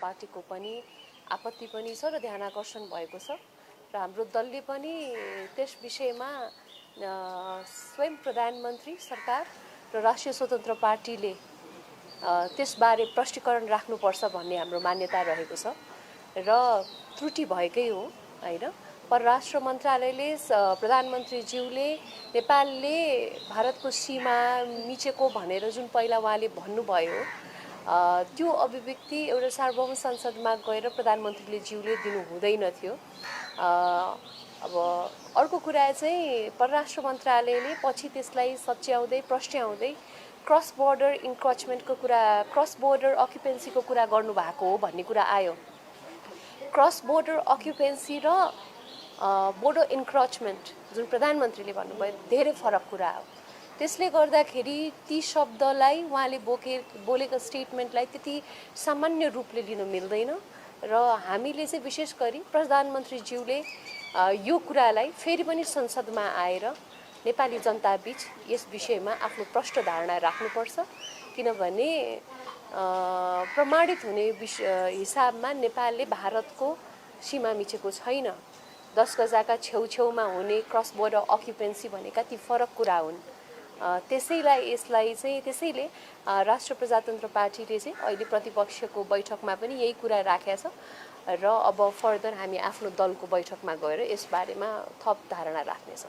पार्टीको पनि आपत्ति पनि छ र ध्यानाकर्षण भएको छ र हाम्रो दलले पनि त्यस विषयमा स्वयं प्रधानमन्त्री सरकार र राष्ट्रिय स्वतन्त्र पार्टीले त्यसबारे प्रष्टीकरण राख्नुपर्छ भन्ने हाम्रो मान्यता रहेको छ र त्रुटि भएकै हो हैन। परराष्ट्र मन्त्रालयले प्रधानमन्त्रीज्यूले नेपालले भारतको सीमा मिचेको भनेर जुन पहिला उहाँले भन्नुभयो त्यो अभिव्यक्ति एउटा सार्वभौम संसदमा गएर प्रधानमन्त्रीले ज्यूले दिनु हुँदैन थियो। अब अर्को कुरा चाहिँ परराष्ट्र मन्त्रालयले पछि त्यसलाई सच्याउँदै प्रष्ट्याउँदै क्रस बोर्डर इन्क्रोचमेन्टको कुरा क्रस बोर्डर अक्युपेन्सीको कुरा गर्नुभएको हो भन्ने कुरा आयो। क्रस बोर्डर अक्युपेन्सी र बोर्डर इन्क्रोचमेन्ट जुन प्रधानमन्त्रीले भन्नुभयो धेरै फरक कुरा हो। त्यसले गर्दाखेरि ती शब्दलाई उहाँले बोलेको स्टेटमेन्टलाई त्यति सामान्य रूपले लिन मिल्दैन र हामीले चाहिँ विशेष गरी प्रधानमन्त्रीज्यूले यो कुरालाई फेरि पनि संसदमा आएर नेपाली जनताबीच यस विषयमा आफ्नो प्रष्ट धारणा राख्नुपर्छ किनभने प्रमाणित हुने हिसाबमा नेपालले भारतको सीमा मिचेको छैन। 10 गजाका छेउछेउमा हुने क्रस बोर्डर अक्युपेन्सी भनेका ती फरक कुरा हुन्। त्यसैले राष्ट्र प्रजातन्त्र पार्टीले चाहिँ अहिले प्रतिपक्षको बैठकमा पनि यही कुरा राखेको छ र अब फर्दर हामी आफ्नो दलको बैठकमा गएर यस बारेमा थप धारणा राख्नेछौँ।